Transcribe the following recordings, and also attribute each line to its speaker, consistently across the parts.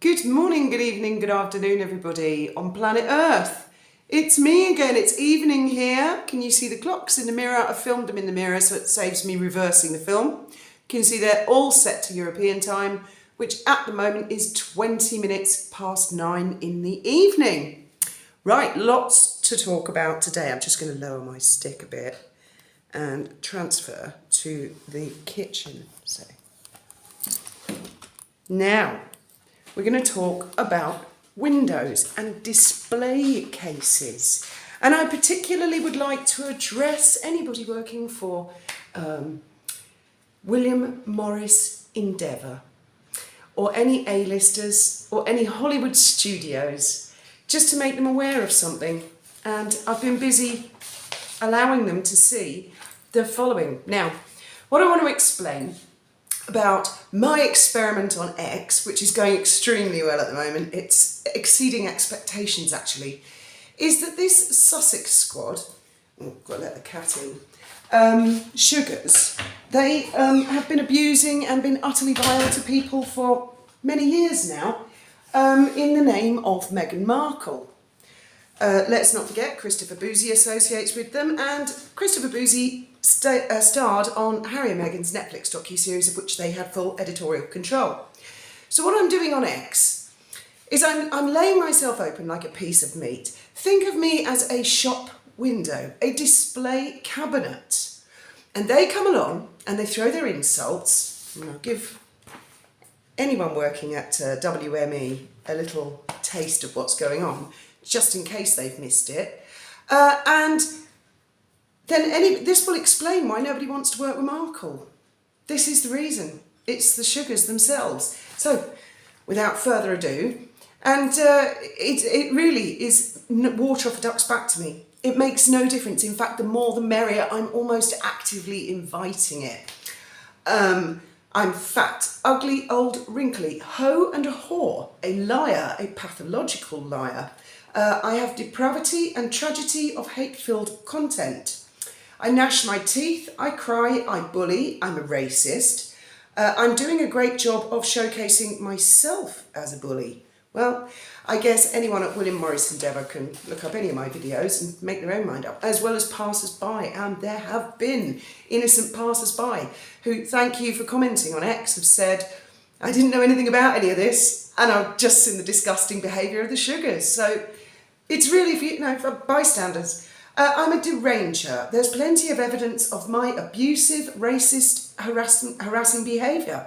Speaker 1: Good morning, good evening, good afternoon, everybody on planet Earth. It's me again, it's evening here. Can you see the clocks in the mirror? I filmed them in the mirror so it saves me reversing the film. You can see they're all set to European time, which at the moment is 20 minutes past 9 in the evening. Right, lots to talk about today. I'm just going to lower my stick a bit and transfer to the kitchen. So, now, we're going to talk about windows and display cases. And I particularly would like to address anybody working for William Morris Endeavour, or any A-listers, or any Hollywood studios, just to make them aware of something. And I've been busy allowing them to see the following. Now, what I want to explain about my experiment on X, which is going extremely well at the moment, it's exceeding expectations actually, is that this Sussex squad, got to let the cat in, sugars, they have been abusing and been utterly vile to people for many years now, in the name of Meghan Markle. Let's not forget Christopher Boozy associates with them, and Christopher Boozy starred on Harry and Meghan's Netflix docu-series, of which they had full editorial control. So what I'm doing on X is I'm laying myself open like a piece of meat. Think of me as a shop window, a display cabinet. And they come along and they throw their insults, and I'll give anyone working at WME a little taste of what's going on, just in case they've missed it. And then this will explain why nobody wants to work with Markle. This is the reason. It's the sugars themselves. So, without further ado, and it really is water off a duck's back to me. It makes no difference. In fact, the more the merrier. I'm almost actively inviting it. I'm fat, ugly, old, wrinkly, hoe and a whore, a liar, a pathological liar. I have depravity and tragedy of hate-filled content. I gnash my teeth, I cry, I bully, I'm a racist. I'm doing a great job of showcasing myself as a bully. Well, I guess anyone at William Morris Endeavour can look up any of my videos and make their own mind up, as well as passers-by, and there have been innocent passers-by who, thank you for commenting on X, have said, I didn't know anything about any of this, and I've just seen the disgusting behaviour of the sugars. So it's really for bystanders. I'm a deranger. There's plenty of evidence of my abusive, racist, harassing behaviour.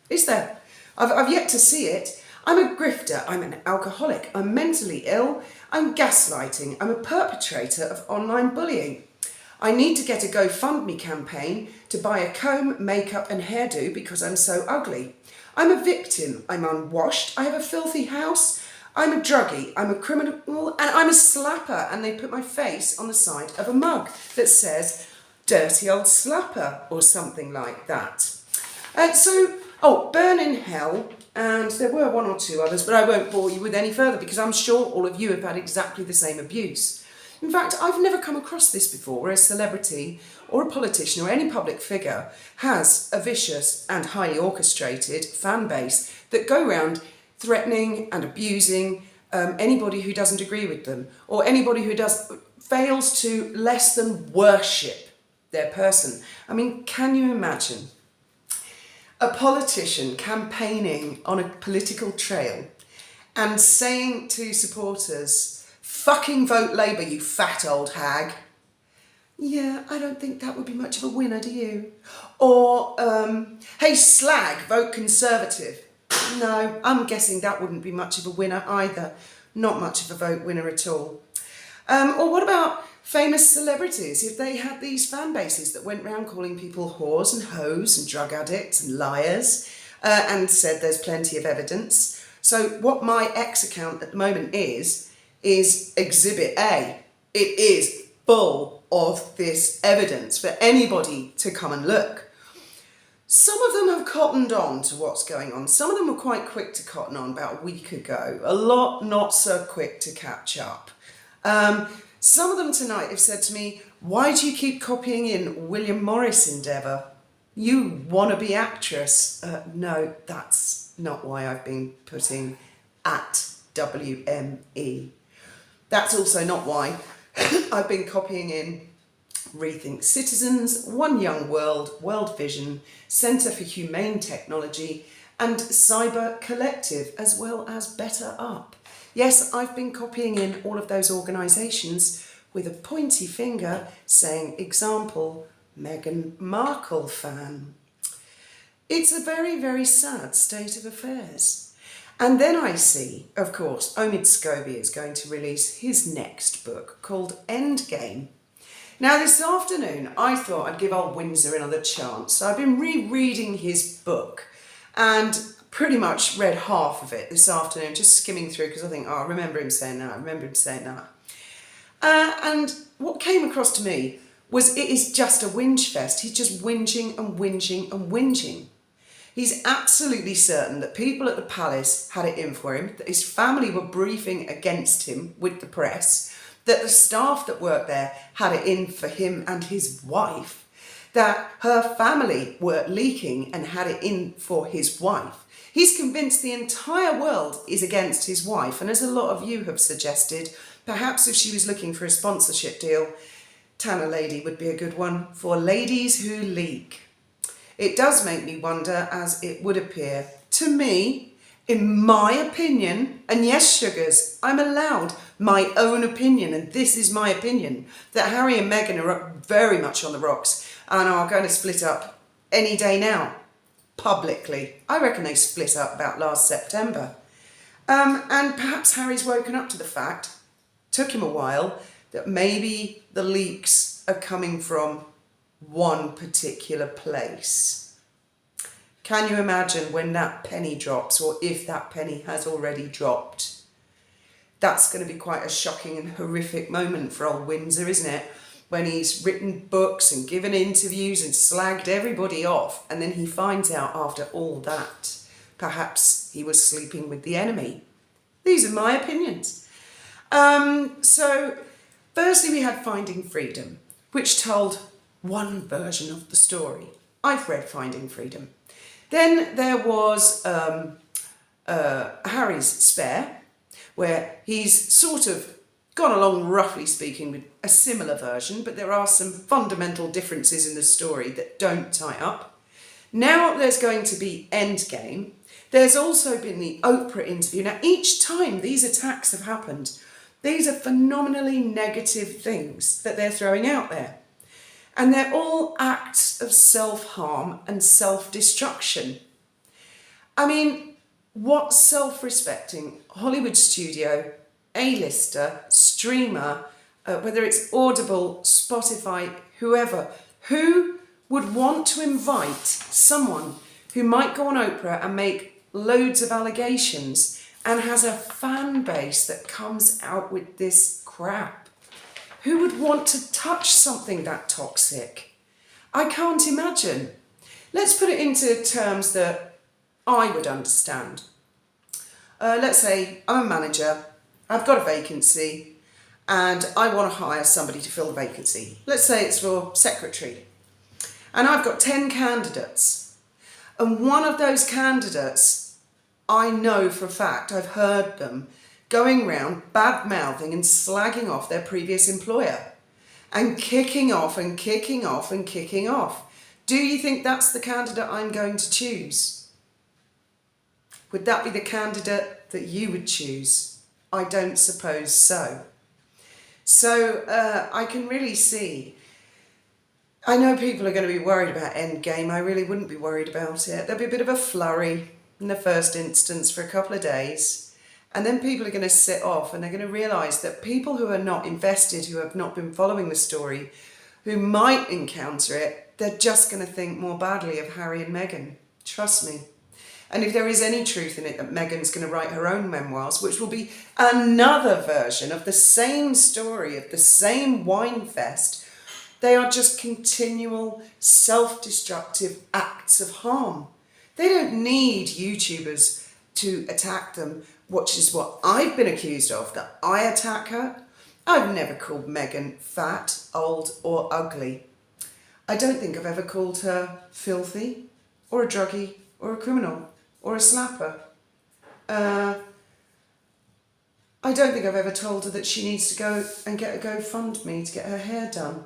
Speaker 1: Is there? I've yet to see it. I'm a grifter. I'm an alcoholic. I'm mentally ill. I'm gaslighting. I'm a perpetrator of online bullying. I need to get a GoFundMe campaign to buy a comb, makeup and hairdo because I'm so ugly. I'm a victim. I'm unwashed. I have a filthy house. I'm a druggie, I'm a criminal, and I'm a slapper. And they put my face on the side of a mug that says, dirty old slapper, or something like that. Burn in hell, and there were one or two others, but I won't bore you with any further because I'm sure all of you have had exactly the same abuse. In fact, I've never come across this before, where a celebrity or a politician or any public figure has a vicious and highly orchestrated fan base that go around threatening and abusing anybody who doesn't agree with them, or anybody who fails to less than worship their person. I mean, can you imagine a politician campaigning on a political trail and saying to supporters, fucking vote Labour, you fat old hag? Yeah, I don't think that would be much of a winner, do you? Or, hey slag, vote Conservative. No, I'm guessing that wouldn't be much of a winner either. Not much of a vote winner at all. Or what about famous celebrities, if they had these fan bases that went round calling people whores and hoes and drug addicts and liars, and said there's plenty of evidence. So what my X account at the moment is Exhibit A. It is full of this evidence for anybody to come and look. Some of them have cottoned on to what's going on. Some of them were quite quick to cotton on about a week ago. A lot not so quick to catch up. Some of them tonight have said to me, why do you keep copying in William Morris Endeavour? You wannabe actress. No, that's not why I've been putting at WME. That's also not why I've been copying in Rethink Citizens, One Young World, World Vision, Centre for Humane Technology and Cyber Collective, as well as Better Up. Yes, I've been copying in all of those organisations with a pointy finger saying, example, Meghan Markle fan. It's a very, very sad state of affairs. And then I see, of course, Omid Scobie is going to release his next book called Endgame. Now this afternoon I thought I'd give old Windsor another chance. So I've been rereading his book and pretty much read half of it this afternoon, just skimming through because I think, oh, I remember him saying that, and what came across to me was it is just a whinge fest. He's just whinging and whinging and whinging. He's absolutely certain that people at the palace had it in for him, that his family were briefing against him with the press, that the staff that worked there had it in for him and his wife, that her family were leaking and had it in for his wife. He's convinced the entire world is against his wife, and as a lot of you have suggested, perhaps if she was looking for a sponsorship deal, Tanner Lady would be a good one for ladies who leak. It does make me wonder, as it would appear to me, in my opinion, and yes, sugars, I'm allowed my own opinion, and this is my opinion, that Harry and Meghan are very much on the rocks and are going to split up any day now, publicly. I reckon they split up about last September. And perhaps Harry's woken up to the fact, took him a while, that maybe the leaks are coming from one particular place. Can you imagine when that penny drops, or if that penny has already dropped? That's going to be quite a shocking and horrific moment for old Windsor, isn't it? When he's written books and given interviews and slagged everybody off, and then he finds out after all that, perhaps he was sleeping with the enemy. These are my opinions. So, firstly we had Finding Freedom, which told one version of the story. I've read Finding Freedom. Then there was Harry's Spare, where he's sort of gone along, roughly speaking, with a similar version, but there are some fundamental differences in the story that don't tie up. Now there's going to be Endgame. There's also been the Oprah interview. Now each time these attacks have happened, these are phenomenally negative things that they're throwing out there. And they're all acts of self-harm and self-destruction. I mean, what self-respecting Hollywood studio, A-lister, streamer, whether it's Audible, Spotify, whoever, who would want to invite someone who might go on Oprah and make loads of allegations and has a fan base that comes out with this crap? Who would want to touch something that toxic? I can't imagine. Let's put it into terms that I would understand. Let's say I'm a manager, I've got a vacancy, and I want to hire somebody to fill the vacancy. Let's say it's for secretary. And I've got 10 candidates. And one of those candidates, I know for a fact, I've heard them going round bad-mouthing and slagging off their previous employer and kicking off and kicking off and kicking off. Do you think that's the candidate I'm going to choose? Would that be the candidate that you would choose? I don't suppose so. So I can really see, I know people are going to be worried about Endgame. I really wouldn't be worried about it. There'll be a bit of a flurry in the first instance for a couple of days. And then people are going to sit off and they're going to realise that people who are not invested, who have not been following the story, who might encounter it, they're just going to think more badly of Harry and Meghan. Trust me. And if there is any truth in it that Meghan's going to write her own memoirs, which will be another version of the same story, of the same wine fest, they are just continual self-destructive acts of harm. They don't need YouTubers to attack them, which is what I've been accused of, that I attack her. I've never called Meghan fat, old or ugly. I don't think I've ever called her filthy or a druggie or a criminal or a slapper. I don't think I've ever told her that she needs to go and get a GoFundMe to get her hair done.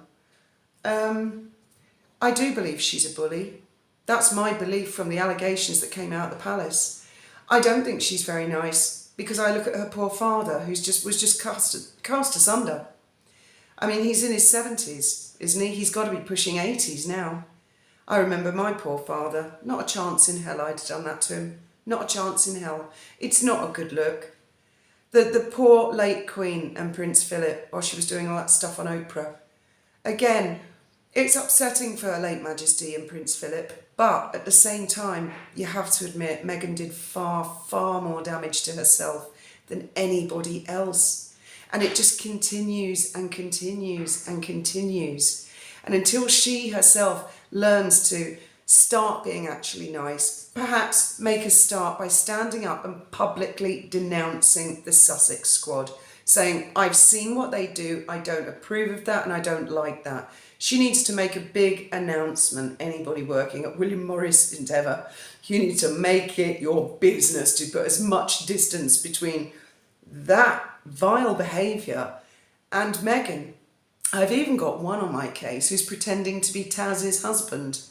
Speaker 1: I do believe she's a bully. That's my belief from the allegations that came out of the palace. I don't think she's very nice because I look at her poor father who was just cast asunder. I mean, he's in his 70s, isn't he? He's got to be pushing 80s now. I remember my poor father. Not a chance in hell I'd have done that to him. Not a chance in hell. It's not a good look. The poor late Queen and Prince Philip, while she was doing all that stuff on Oprah. Again, it's upsetting for Her late Majesty and Prince Philip, but at the same time, you have to admit Meghan did far, far more damage to herself than anybody else. And it just continues and continues and continues. And until she herself learns to start being actually nice, perhaps make a start by standing up and publicly denouncing the Sussex squad, saying, I've seen what they do, I don't approve of that and I don't like that. She needs to make a big announcement. Anybody working at William Morris Endeavour, you need to make it your business to put as much distance between that vile behaviour and Meghan. I've even got one on my case who's pretending to be Taz's husband.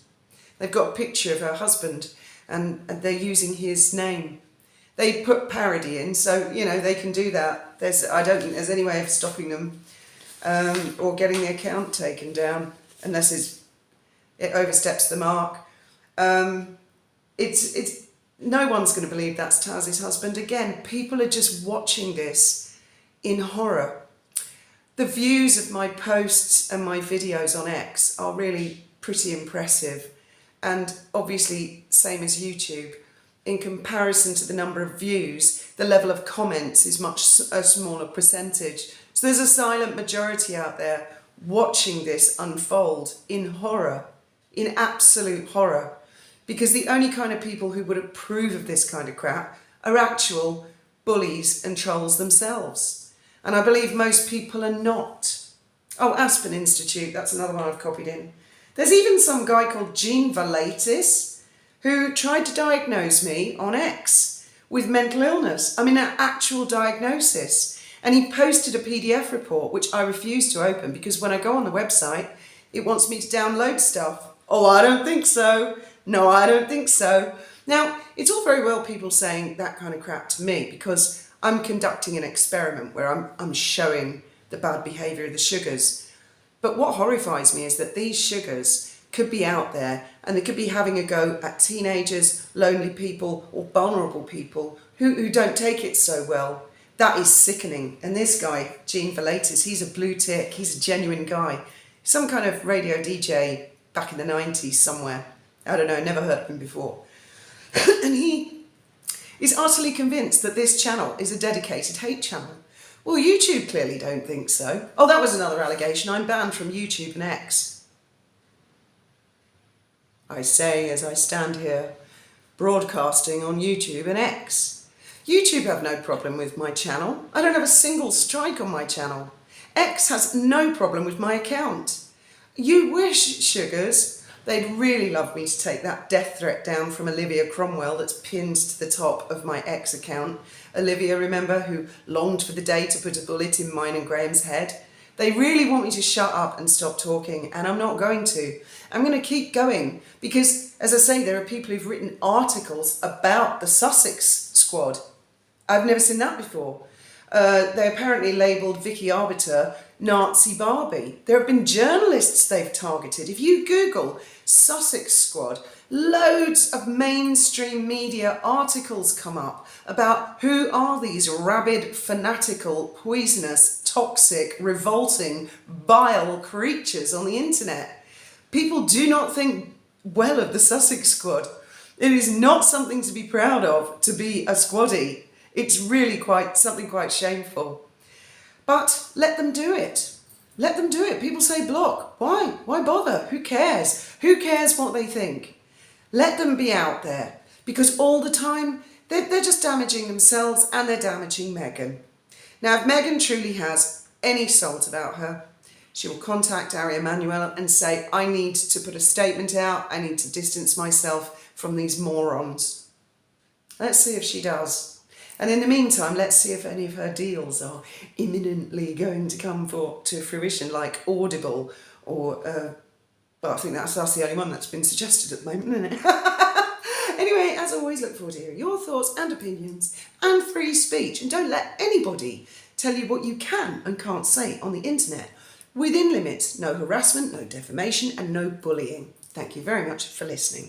Speaker 1: They've got a picture of her husband and they're using his name. They put parody in, so, you know, they can do that. I don't think there's any way of stopping them or getting the account taken down unless it oversteps the mark. It's no one's going to believe that's Taz's husband. Again, people are just watching this in horror. The views of my posts and my videos on X are really pretty impressive. And obviously, same as YouTube, in comparison to the number of views, the level of comments is a smaller percentage. So there's a silent majority out there watching this unfold in horror, in absolute horror. Because the only kind of people who would approve of this kind of crap are actual bullies and trolls themselves. And I believe most people are not. Oh, Aspen Institute, that's another one I've copied in. There's even some guy called Gene Valatis who tried to diagnose me on X with mental illness. I mean, an actual diagnosis. And he posted a PDF report, which I refuse to open because when I go on the website, it wants me to download stuff. Oh, I don't think so. No, I don't think so. Now, it's all very well people saying that kind of crap to me because I'm conducting an experiment where I'm showing the bad behaviour of the sugars. But what horrifies me is that these sugars could be out there and they could be having a go at teenagers, lonely people or vulnerable people who don't take it so well. That is sickening. And this guy, Gene Valatis, he's a blue tick. He's a genuine guy. Some kind of radio DJ back in the 90s somewhere. I don't know, never heard of him before. And he is utterly convinced that this channel is a dedicated hate channel. Well, YouTube clearly don't think so. Oh, that was another allegation. I'm banned from YouTube and X. I say as I stand here, broadcasting on YouTube and X. YouTube have no problem with my channel. I don't have a single strike on my channel. X has no problem with my account. You wish, sugars, they'd really love me to take that death threat down from Olivia Cromwell that's pinned to the top of my X account. Olivia, remember, who longed for the day to put a bullet in mine and Graham's head? They really want me to shut up and stop talking, and I'm not going to. I'm going to keep going because, as I say, there are people who've written articles about the Sussex squad. I've never seen that before. They apparently labelled Vicky Arbiter Nazi Barbie. There have been journalists they've targeted. If you Google Sussex Squad, loads of mainstream media articles come up about who are these rabid, fanatical, poisonous, toxic, revolting, vile creatures on the internet. People do not think well of the Sussex Squad. It is not something to be proud of to be a squaddie. It's really something quite shameful. But let them do it. Let them do it. People say block. Why? Why bother? Who cares? Who cares what they think? Let them be out there because all the time they're just damaging themselves and they're damaging Meghan. Now, if Meghan truly has any salt about her, she will contact Ari Emanuel and say, I need to put a statement out. I need to distance myself from these morons. Let's see if she does. And in the meantime, let's see if any of her deals are imminently going to come to fruition, like Audible or, well, I think that's the only one that's been suggested at the moment, isn't it? Anyway, as always, look forward to hearing your thoughts and opinions and free speech. And don't let anybody tell you what you can and can't say on the internet. Within limits, no harassment, no defamation, and no bullying. Thank you very much for listening.